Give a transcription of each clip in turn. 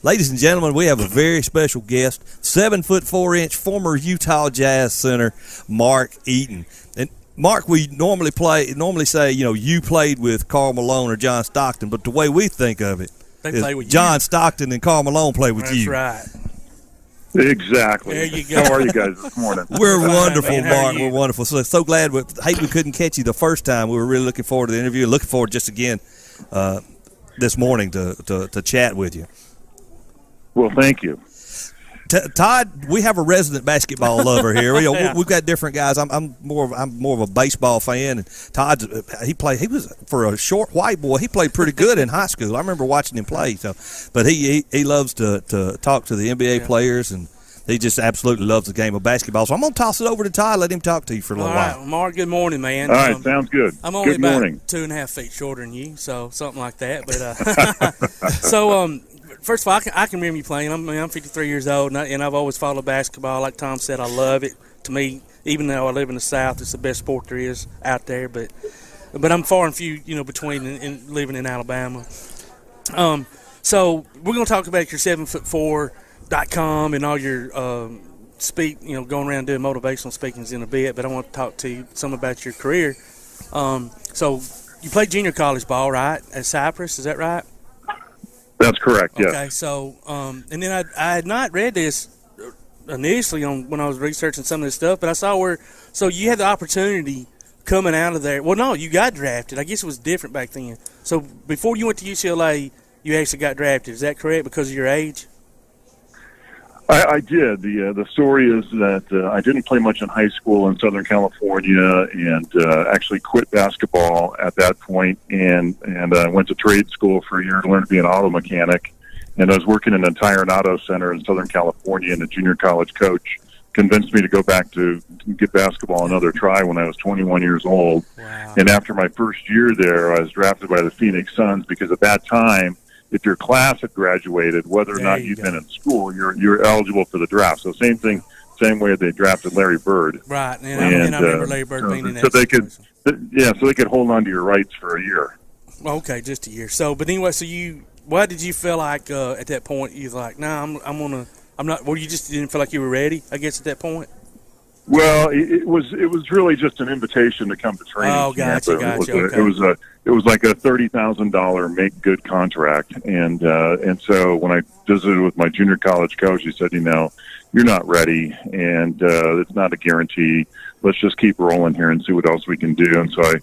Ladies and gentlemen, we have a very special guest, 7'4" former Utah Jazz center, Mark Eaton. And Mark, we normally say, you played with Karl Malone or John Stockton, but the way we think of it, play with John Stockton and Karl Malone play with you. That's right. Exactly. There you go. How are you guys this morning? We're wonderful, man. How are Mark. you? We're wonderful. So glad. We couldn't catch you the first time. We were really looking forward to the interview. Looking forward just again this morning to chat with you. Well, thank you. Todd, we have a resident basketball lover here. We've got different guys. I'm more of a baseball fan. And Todd, he was for a short white boy. He played pretty good in high school. I remember watching him play. So, but he loves to talk to the NBA players, and he just absolutely loves the game of basketball. So I'm gonna toss it over to Todd. Let him talk to you for a little while. Mark. Good morning, man. All right, sounds good. I'm only good about morning. 2.5 feet shorter than you, so something like that. But so. First of all, I can remember you playing. I'm 53 years old, and I've always followed basketball. Like Tom said, I love it. To me, even though I live in the South, it's the best sport there is out there. But I'm far and few, between and living in Alabama. So we're going to talk about your 7'4" .com and all your going around doing motivational speakings in a bit. But I want to talk to you some about your career. So you played junior college ball, right, at Cypress? Is that right? That's correct, yes. Okay, so, and then I had not read this initially when I was researching some of this stuff, but I saw so you had the opportunity coming out of there. Well, no, you got drafted. I guess it was different back then. So before you went to UCLA, you actually got drafted. Is that correct because of your age? I did. The story is that I didn't play much in high school in Southern California, and actually quit basketball at that point, and I went to trade school for a year to learn to be an auto mechanic. And I was working in an entire auto center in Southern California, and a junior college coach convinced me to go back to get basketball another try when I was 21 years old. Wow. And after my first year there, I was drafted by the Phoenix Suns because at that time, if your class had graduated, whether or not you'd been in school, you're eligible for the draft. So same way they drafted Larry Bird. Right, and I remember Larry Bird being in that situation. So they could hold on to your rights for a year. Okay, just a year. So, but anyway, why did you feel like at that point you was like, I'm not? Well, you just didn't feel like you were ready, I guess, at that point. Well, it was really just an invitation to come to training. Oh, gotcha. Okay. It was like a $30,000 make good contract, and so when I visited with my junior college coach, he said, you're not ready, and it's not a guarantee. Let's just keep rolling here and see what else we can do. And so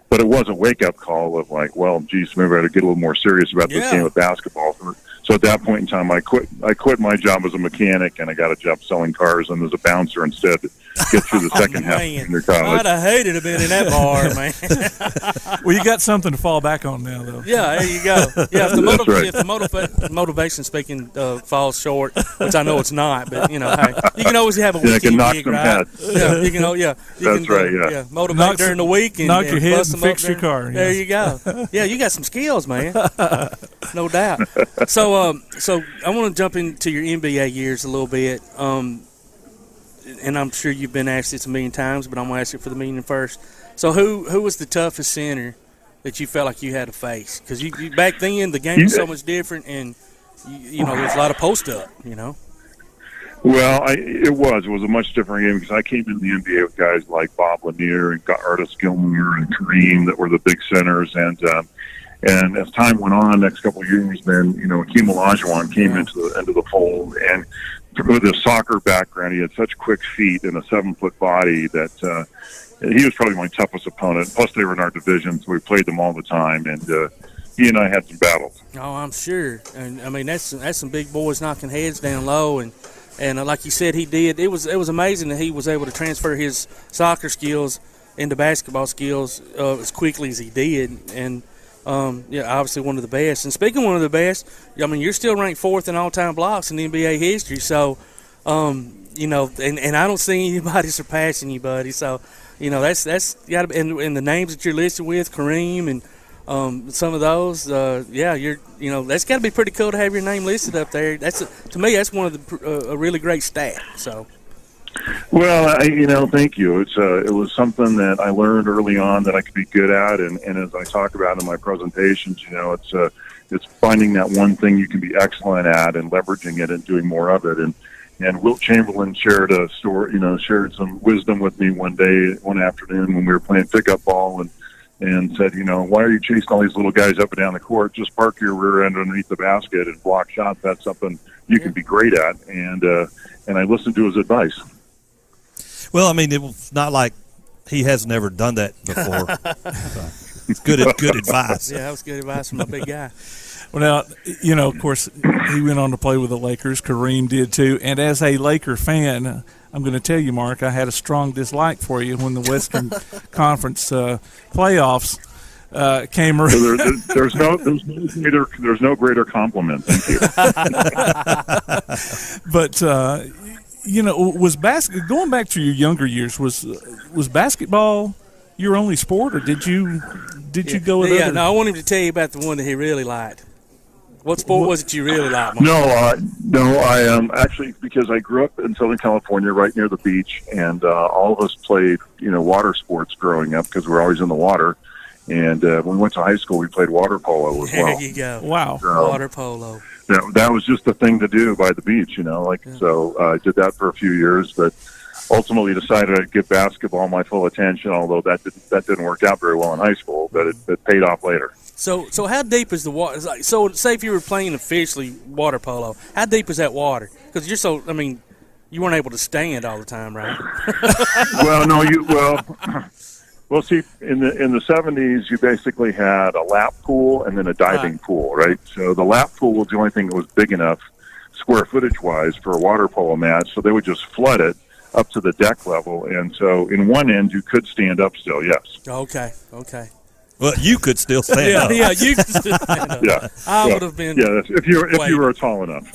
but it was a wake up call of like, well, geez, maybe I ought to get a little more serious about this game of basketball. So at that point in time, I quit my job as a mechanic, and I got a job selling cars and as a bouncer instead to get through the second half of junior college. I'd have hated to been in that bar, man. Well, you got something to fall back on now, though. Yeah, there you go. Yeah, if the motivation speaking falls short, which I know it's not, but hey, you can always have a weekend gig, right? Yeah, you can. That's right. Yeah, motivate during the week and knock your head bust and them fix up your car. There you go. Yeah, you got some skills, man. No doubt. So I want to jump into your NBA years a little bit. And I'm sure you've been asked this a million times, but I'm going to ask it for the million first. So who was the toughest center that you felt like you had to face? Because you back then, the game was so much different, and, there's a lot of post-up, Well, it was a much different game because I came into the NBA with guys like Bob Lanier and Artis Gilmore and Kareem that were the big centers, and as time went on, next couple of years, then Hakeem Olajuwon came into the fold, and with his soccer background, he had such quick feet and a 7-foot body that he was probably my toughest opponent. Plus, they were in our division, so we played them all the time, and he and I had some battles. Oh, I'm sure, and I mean that's some big boys knocking heads down low, and like you said, he did. It was amazing that he was able to transfer his soccer skills into basketball skills as quickly as he did, and. Obviously one of the best. And speaking of one of the best, I mean, you're still ranked 4th in all-time blocks in NBA history. So, and I don't see anybody surpassing you, buddy. So, that's got to be. And the names that you're listed with, Kareem and some of those, that's got to be pretty cool to have your name listed up there. To me, that's one of a really great stat. So. Well, thank you. It was something that I learned early on that I could be good at, and as I talk about in my presentations, It's finding that one thing you can be excellent at and leveraging it and doing more of it. And Wilt Chamberlain shared shared some wisdom with me one afternoon when we were playing pickup ball, and said, why are you chasing all these little guys up and down the court? Just park your rear end underneath the basket and block shots. That's something you can be great at. And I listened to his advice. Well, I mean, it was not like he has never done that before. It's good advice. Yeah, that was good advice from a big guy. Well, now, of course, he went on to play with the Lakers. Kareem did too. And as a Laker fan, I'm going to tell you, Mark, I had a strong dislike for you when the Western Conference playoffs came around. There's no greater compliment. Thank you. But was going back to your younger years? Was basketball your only sport, or did you go with other? No, I want him to tell you about the one that he really liked. What sport was it you really liked, Mark? No, I actually, because I grew up in Southern California, right near the beach, and all of us played, water sports growing up because we were always in the water. And when we went to high school, we played water polo as well. There you go. Wow. So, water polo. That was just the thing to do by the beach, So I did that for a few years, but ultimately decided I'd give basketball my full attention, although that didn't work out very well in high school, but it paid off later. So how deep is the water? So say if you were playing officially water polo, how deep is that water? Because you weren't able to stand all the time, right? Well, see, in the 70s, you basically had a lap pool and then a diving pool, right? So the lap pool was the only thing that was big enough square footage-wise for a water polo match, so they would just flood it up to the deck level, and so in one end you could stand up still, yes. Okay. Well, you could still stand up. Yeah, you could still stand up. Yeah, I would have been. Yeah, if you were tall enough.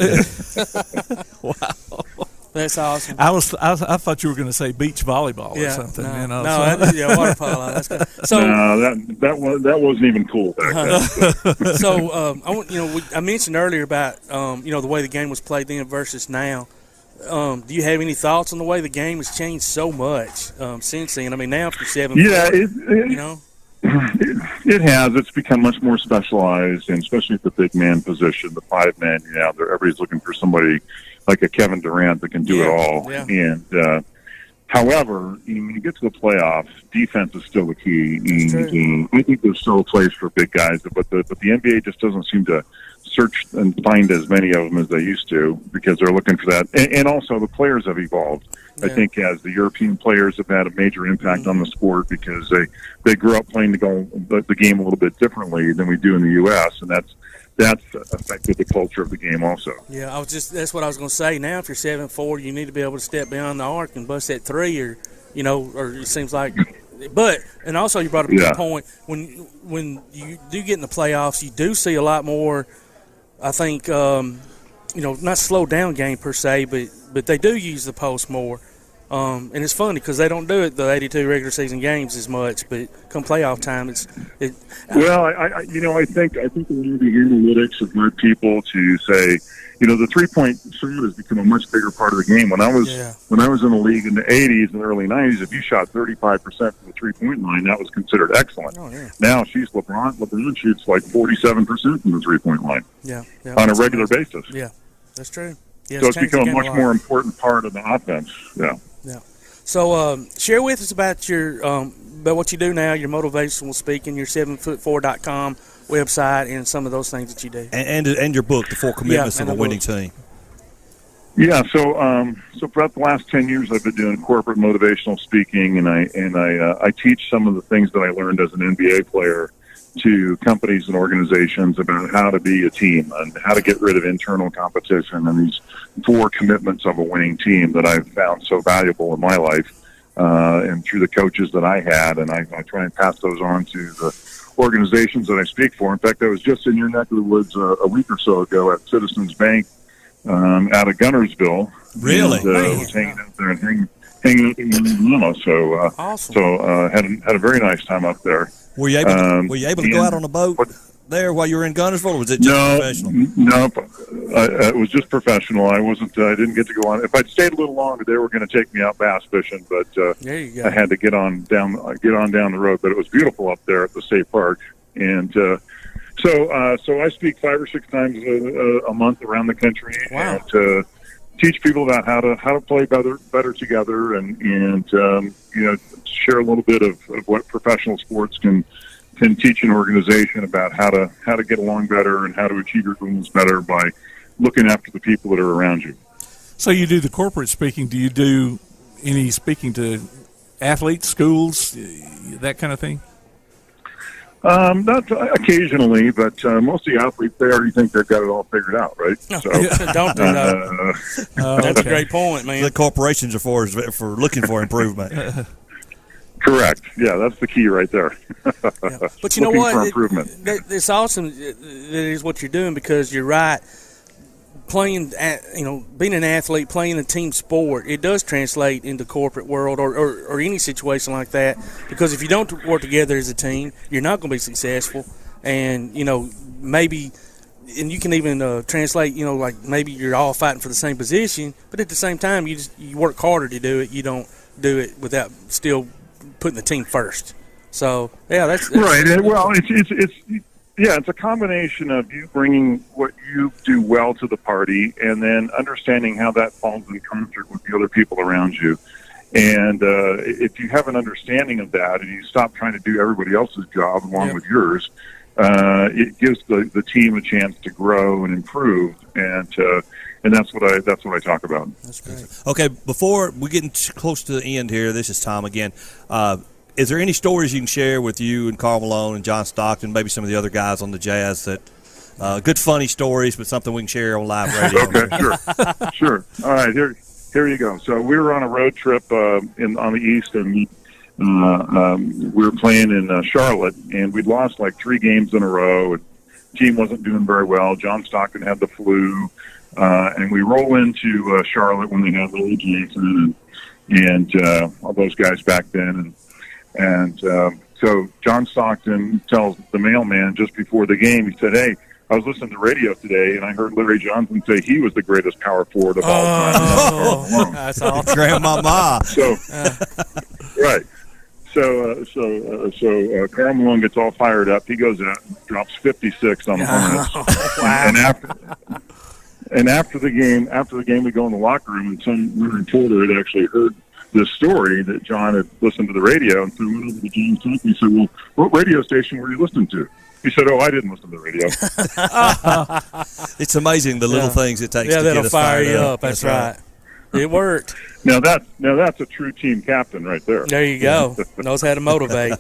Wow, that's awesome. I thought you were going to say beach volleyball or something. Water polo. That's good. So that wasn't even cool back then. So I mentioned earlier about the way the game was played then versus now. Do you have any thoughts on the way the game has changed so much since then? I mean, now after 7 years, It has. It's become much more specialized, and especially at the big man position, the 5 man. Everybody's looking for somebody like a Kevin Durant that can do it all. Yeah. And however, when you get to the playoffs, defense is still the key. I think there's still a place for big guys, but the NBA just doesn't seem to search and find as many of them as they used to because they're looking for that. And also the players have evolved. I think as the European players have had a major impact on the sport because they grew up playing the game a little bit differently than we do in the U.S., and that's affected the culture of the game also. Yeah, that's what I was going to say. Now, if you're 7'4", you need to be able to step beyond the arc and bust that three, or it seems like. But and also you brought up a good point. When you do get in the playoffs, you do see a lot more. I think not slow down game per se, but they do use the post more. And it's funny because they don't do it the 82 regular season games as much, but come playoff time, Well, I think the analytics have led people to say, the 3-point shot has become a much bigger part of the game. When I was in the league in the 80s and early 90s, if you shot 35% from the 3-point line, that was considered excellent. Oh, yeah. Now LeBron shoots like 47% from the 3-point line. Yeah, on a regular basis. Yeah, that's true. Yeah, so it's become a much more important part of the offense. Yeah. So share with us about about what you do now, your motivational speaking, your 7foot4.com website, and some of those things that you do. And your book, The 4 Commitments of a Winning Team. Yeah, so throughout the last 10 years, I've been doing corporate motivational speaking, and I teach some of the things that I learned as an NBA player to companies and organizations about how to be a team and how to get rid of internal competition and these 4 commitments of a winning team that I've found so valuable in my life and through the coaches that I had. And I try and pass those on to the organizations that I speak for. In fact, I was just in your neck of the woods a week or so ago at Citizens Bank out of Gunnersville. Really? And, I was hanging out there and hanging out in Alabama. So, awesome. So had a very nice time up there. Were you able to go out on a boat there while you were in Gunnersville, or was it just professional? No, it was just professional. I didn't get to go on. If I'd stayed a little longer, they were going to take me out bass fishing, but there you go. I had to get on down the road. But it was beautiful up there at the state park, and So I speak 5 or 6 times a month around the country, Wow. and teach people about how to play better together, and share a little bit of what professional sports can teach an organization about how to get along better and how to achieve your goals better by looking after the people that are around you. So you do the corporate speaking. Do you do any speaking to athletes, schools, that kind of thing? Not occasionally, but most of the athletes, they already think they've got it all figured out, right? So, don't do that. That's a great point, man. The corporations are for looking for improvement. Correct. Yeah, that's the key right there. Yeah. But you know Looking what? for improvement. It's awesome that is what you're doing, because you're right. Being an athlete, playing a team sport, it does translate into corporate world or any situation like that. Because if you don't work together as a team, you're not going to be successful. And maybe, and you can even translate, like maybe you're all fighting for the same position, but at the same time, you work harder to do it. You don't do it without still putting the team first. So yeah, that's right. Well, it's a combination of you bringing what you do well to the party, and then understanding how that falls in concert with the other people around you. And if you have an understanding of that, and you stop trying to do everybody else's job along with yours, it gives the team a chance to grow and improve. And that's what I talk about. That's great. Okay, before we get close to the end here, this is Tom again. Is there any stories you can share with you and Karl Malone and John Stockton, maybe some of the other guys on the Jazz, that good funny stories, but something we can share on live radio? Okay, sure. All right, here you go. So we were on a road trip on the East, and we were playing in Charlotte, and we'd lost like 3 games in a row. And the team wasn't doing very well. John Stockton had the flu, and we roll into Charlotte when they had Larry Johnson and all those guys back then, and so John Stockton tells the mailman just before the game, he said, "Hey, I was listening to radio today, and I heard Larry Johnson say he was the greatest power forward of all time." Oh, that's awesome. Grandmama. So, right. So Karl Malone gets all fired up. He goes out and drops 56 on the Hornets. Wow. And after the game, we go in the locker room, and some reporter had actually heard this story that John had listened to the radio, and so we went over to John Stockton. He said, "Well, what radio station were you listening to?" He said, "Oh, I didn't listen to the radio." It's amazing the little things it takes to that'll get us fire fired you up. up. That's right. It worked. Now that's a true team captain right there. There you go. Knows how to motivate.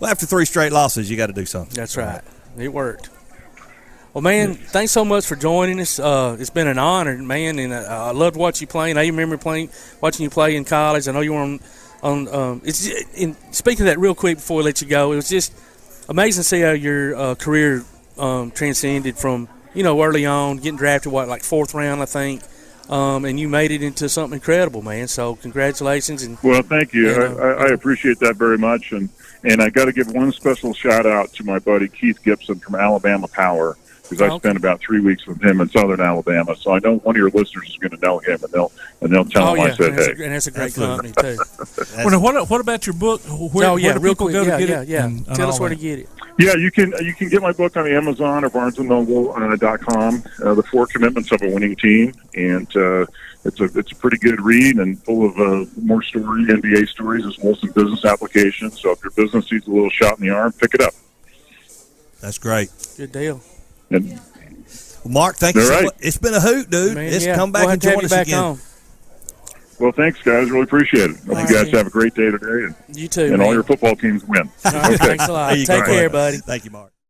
Well, after 3 straight losses, you got to do something. That's right. It worked. Well, man, thanks so much for joining us. It's been an honor, man, and I loved watching you playing. I remember watching you play in college. I know you were on. Speaking of that, real quick before we let you go, it was just amazing to see how your career transcended from early on, getting drafted like 4th round, I think, and you made it into something incredible, man. So congratulations. And well, thank you. I appreciate that very much, and I got to give one special shout out to my buddy Keith Gibson from Alabama Power, because I spent about 3 weeks with him in Southern Alabama. So I know one of your listeners is going to know him, and they'll tell him I said, "Hey." And that's a great company too. Well, what about your book? Where do real people quick, go to get it? Yeah. And Tell us all where to that? get it. Yeah, you can get my book on the Amazon or BarnesandNoble.com. The 4 Commitments of a Winning Team, and it's a pretty good read and full of more NBA stories, as well as some business applications. So if your business needs a little shot in the arm, pick it up. That's great. Good deal. And, Mark, thank you all so right. much. It's been a hoot, dude. Man, Come back we'll and join us again. On. well, thanks, guys. Really appreciate it. Hope you guys have a great day today, You too, and man. all your football teams win. All right, Okay. thanks a lot. There you Take go. care, buddy. Thank you, Mark.